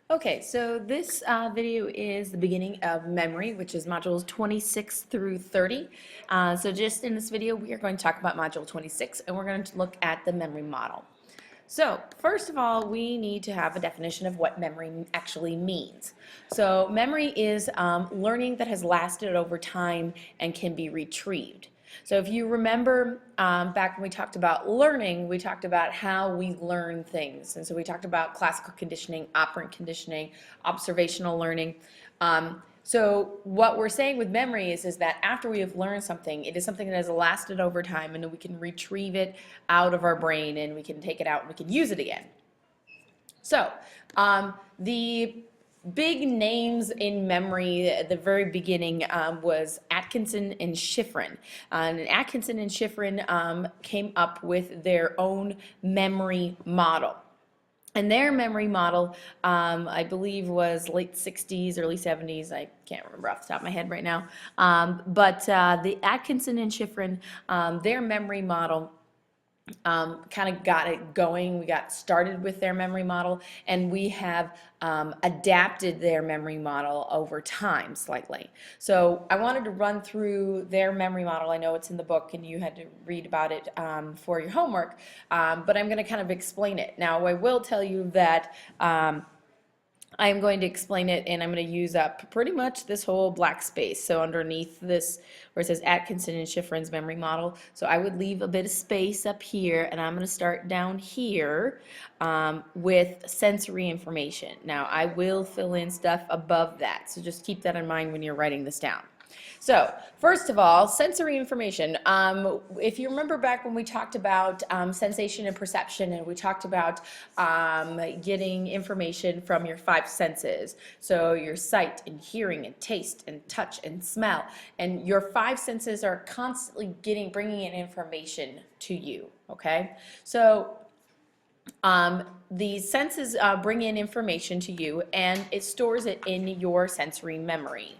Okay, so this video is the beginning of memory, which is modules 26 through 30. So just in this video, we are going to talk about module 26, and we're going to look at the memory model. So first of all, we need to have a definition of what memory actually means. So memory is learning that has lasted over time and can be retrieved. So if you remember back when we talked about learning, we talked about how we learn things. And so we talked about classical conditioning, operant conditioning, observational learning. So what we're saying with memory is that after we have learned something, it is something that has lasted over time, and we can retrieve it out of our brain and we can take it out and we can use it again. So the big names in memory at the very beginning was Atkinson and Shiffrin. And Atkinson and Shiffrin came up with their own memory model. And their memory model, I believe, was late 60s, early 70s. I can't remember off the top of my head right now. But the Atkinson and Shiffrin, their memory model kind of got it going. We got started with their memory model, and we have adapted their memory model over time slightly. So I wanted to run through their memory model. I know it's in the book and you had to read about it for your homework, but I'm going to kind of explain it. Now, I will tell you that I am going to explain it, and I'm going to use up pretty much this whole black space. So underneath this, where it says Atkinson and Shiffrin's memory model, so I would leave a bit of space up here, and I'm going to start down here with sensory information. Now, I will fill in stuff above that, so just keep that in mind when you're writing this down. So, first of all, sensory information. If you remember back when we talked about sensation and perception, and we talked about getting information from your five senses, so your sight and hearing and taste and touch and smell, and your five senses are constantly bringing in information to you, okay? So, the senses bring in information to you, and it stores it in your sensory memory.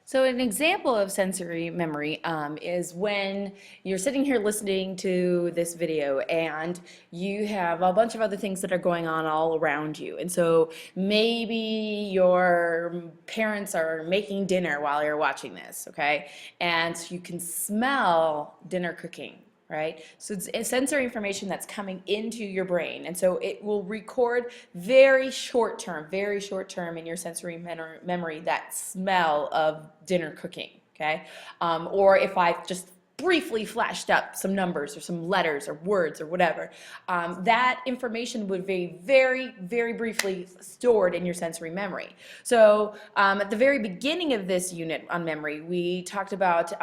So an example of sensory memory is when you're sitting here listening to this video and you have a bunch of other things that are going on all around you. And so maybe your parents are making dinner while you're watching this, okay? And so you can smell dinner cooking. Right? So it's sensory information that's coming into your brain, and so it will record very short term in your sensory memory that smell of dinner cooking, okay? Or if I just briefly flashed up some numbers or some letters or words or whatever, that information would be very, very briefly stored in your sensory memory. So at the very beginning of this unit on memory, we talked about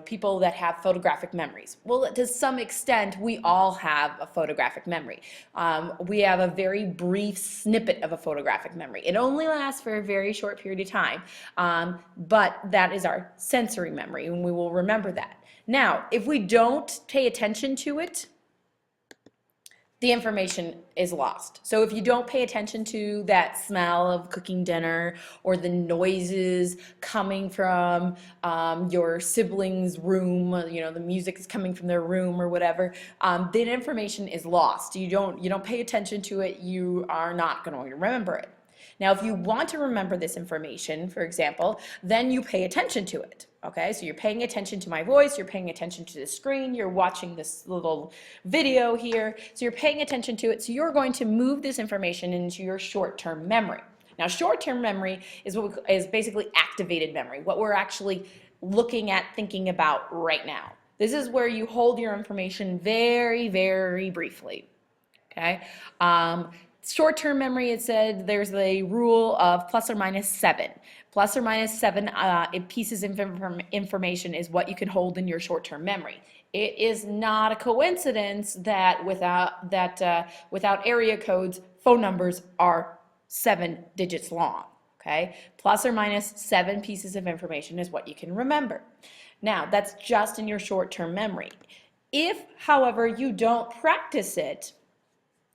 people that have photographic memories. Well, to some extent, we all have a photographic memory. We have a very brief snippet of a photographic memory. It only lasts for a very short period of time, but that is our sensory memory, and we will remember that. Now, if we don't pay attention to it, the information is lost. So if you don't pay attention to that smell of cooking dinner or the noises coming from your sibling's room, the music is coming from their room or whatever, that information is lost. You don't pay attention to it, you are not going to remember it. Now, if you want to remember this information, for example, then you pay attention to it. Okay, so you're paying attention to my voice, you're paying attention to the screen, you're watching this little video here, so you're paying attention to it, so you're going to move this information into your short-term memory. Now, short-term memory is basically activated memory, what we're actually looking at, thinking about right now. This is where you hold your information very, very briefly. Okay. Short-term memory, it said there's a rule of plus or minus 7. Plus or minus 7 pieces of information is what you can hold in your short-term memory. It is not a coincidence that without area codes, phone numbers are 7 digits long. Okay? Plus or minus 7 pieces of information is what you can remember. Now, that's just in your short-term memory. If, however, you don't practice it,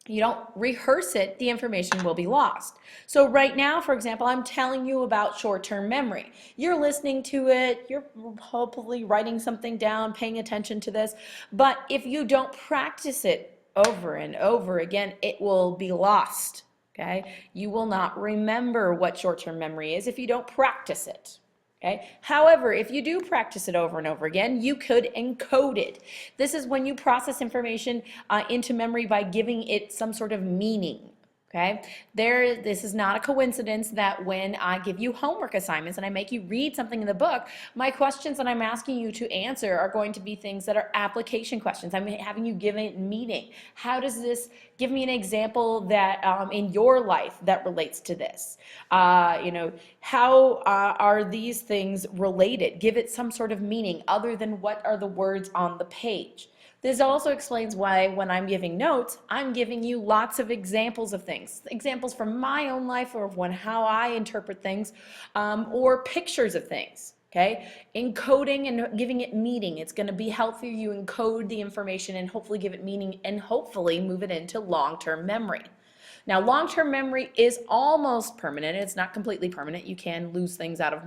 you don't rehearse it, the information will be lost. So right now, for example, I'm telling you about short-term memory. You're listening to it, you're hopefully writing something down, paying attention to this, but if you don't practice it over and over again, it will be lost. Okay? You will not remember what short-term memory is if you don't practice it. Okay? However, if you do practice it over and over again, you could encode it. This is when you process information into memory by giving it some sort of meaning. Okay, this is not a coincidence that when I give you homework assignments and I make you read something in the book, my questions that I'm asking you to answer are going to be things that are application questions. I'm having you give it meaning. How does this, give me an example that in your life that relates to this? How are these things related? Give it some sort of meaning other than what are the words on the page. This also explains why when I'm giving notes, I'm giving you lots of examples of things. Examples from my own life or how I interpret things, or pictures of things. Okay? Encoding and giving it meaning. It's going to be helpful you encode the information and hopefully give it meaning and hopefully move it into long-term memory. Now, long-term memory is almost permanent. It's not completely permanent. You can lose things out of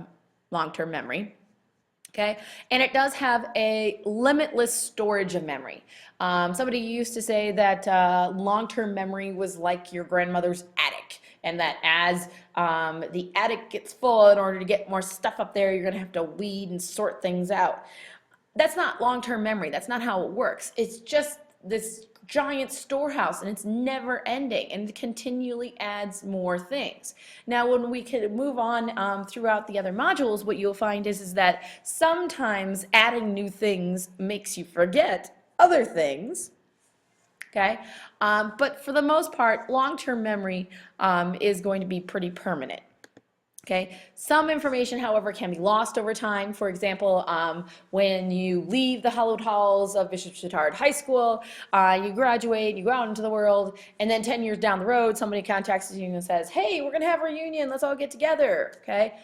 long-term memory. Okay, and it does have a limitless storage of memory. Somebody used to say that long-term memory was like your grandmother's attic, and that as the attic gets full, in order to get more stuff up there, you're going to have to weed and sort things out. That's not long-term memory. That's not how it works. It's just this giant storehouse, and it's never ending, and it continually adds more things. Now, when we can move on throughout the other modules, what you'll find is that sometimes adding new things makes you forget other things. Okay, but for the most part, long-term memory is going to be pretty permanent. Okay, some information, however, can be lost over time. For example, when you leave the hallowed halls of Bishop Chatard High School, you graduate, you go out into the world, and then 10 years down the road, somebody contacts you and says, hey, we're gonna have a reunion, let's all get together, okay?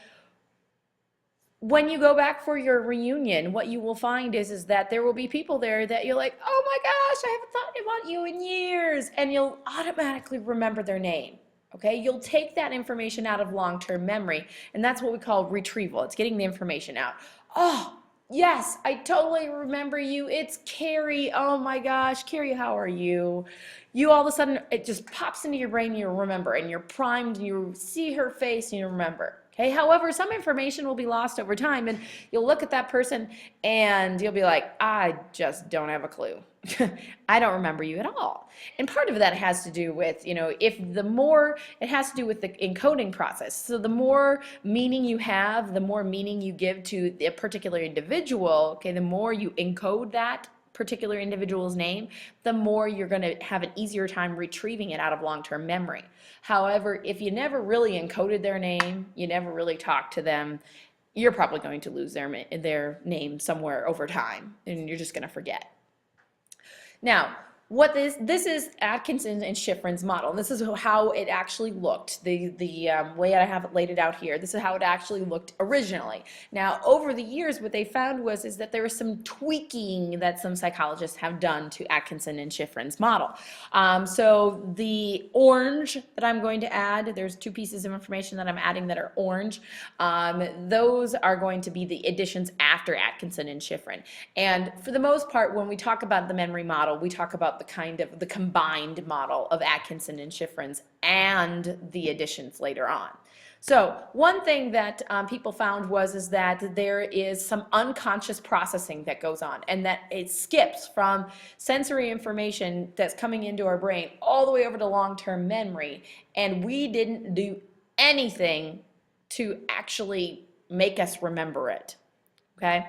When you go back for your reunion, what you will find is that there will be people there that you're like, oh my gosh, I haven't thought about you in years, and you'll automatically remember their name. Okay, you'll take that information out of long-term memory, and that's what we call retrieval. It's getting the information out. Oh, yes, I totally remember you. It's Carrie. Oh my gosh, Carrie, how are you? You all of a sudden, it just pops into your brain, you remember, and you're primed, and you see her face, and you remember. Okay, however, some information will be lost over time, and you'll look at that person, and you'll be like, I just don't have a clue. I don't remember you at all. And part of that has to do with, if the more, it has to do with the encoding process. So the more meaning you have, the more meaning you give to a particular individual, okay, the more you encode that particular individual's name, the more you're going to have an easier time retrieving it out of long-term memory. However, if you never really encoded their name, you never really talked to them, you're probably going to lose their name somewhere over time, and you're just going to forget. Now, what this is Atkinson and Shiffrin's model. And this is how it actually looked. The way I have it laid it out here. This is how it actually looked originally. Now, over the years, what they found is that there was some tweaking that some psychologists have done to Atkinson and Shiffrin's model. So the orange that I'm going to add, there's two pieces of information that I'm adding that are orange. Those are going to be the additions after Atkinson and Shiffrin. And for the most part, when we talk about the memory model, we talk about the combined model of Atkinson and Shiffrin's and the additions later on. So one thing that people found is that there is some unconscious processing that goes on, and that it skips from sensory information that's coming into our brain all the way over to long-term memory, and we didn't do anything to actually make us remember it, okay?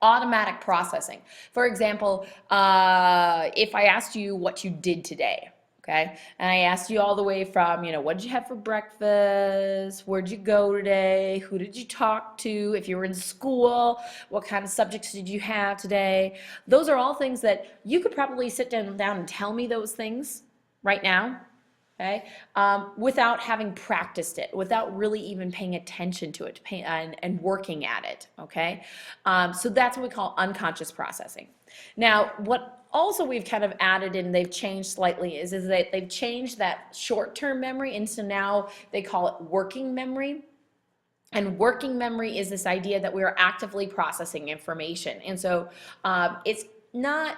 Automatic processing. For example, if I asked you what you did today, okay, and I asked you all the way from, what did you have for breakfast, where'd you go today, who did you talk to, if you were in school, what kind of subjects did you have today, those are all things that you could probably sit down and tell me those things right now. Okay, without having practiced it, without really even paying attention to it and working at it, okay? So that's what we call unconscious processing. Now, what also we've kind of added and they've changed slightly is that they've changed that short-term memory into now they call it working memory. And working memory is this idea that we are actively processing information. And so it's not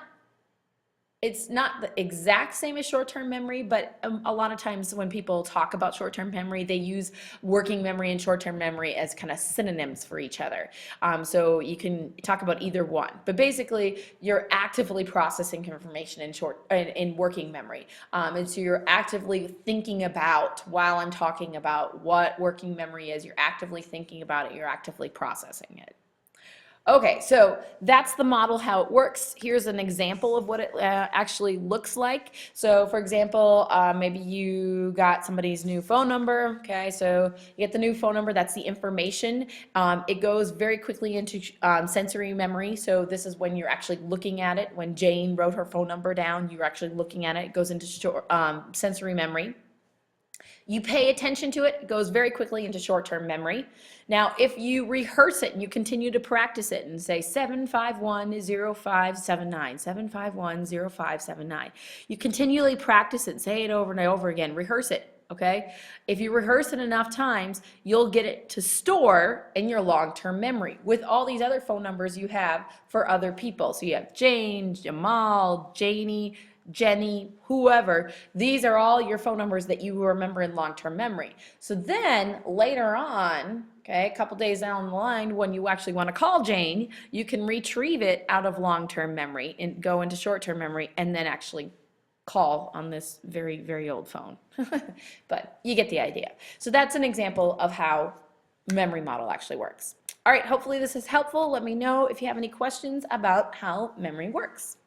It's not the exact same as short-term memory, but a lot of times when people talk about short-term memory, they use working memory and short-term memory as kind of synonyms for each other. So you can talk about either one, but basically you're actively processing information in working memory, and so you're actively thinking about, while I'm talking about what working memory is, you're actively thinking about it, you're actively processing it. Okay, so that's the model, how it works. Here's an example of what it actually looks like. So for example, maybe you got somebody's new phone number. Okay, so you get the new phone number, that's the information. It goes very quickly into sensory memory. So this is when you're actually looking at it. When Jane wrote her phone number down, you're actually looking at it. It goes into sensory memory. You pay attention to it, it goes very quickly into short-term memory. Now, if you rehearse it and you continue to practice it and say 7510579, 7510579, you continually practice it, say it over and over again, rehearse it, okay? If you rehearse it enough times, you'll get it to store in your long-term memory with all these other phone numbers you have for other people. So you have Jane, Jamal, Janie, Jenny, whoever, these are all your phone numbers that you remember in long-term memory. So then later on, okay, a couple days down the line, when you actually want to call Jane, you can retrieve it out of long-term memory and go into short-term memory and then actually call on this very, very old phone. But you get the idea. So that's an example of how memory model actually works. All right, hopefully this is helpful. Let me know if you have any questions about how memory works.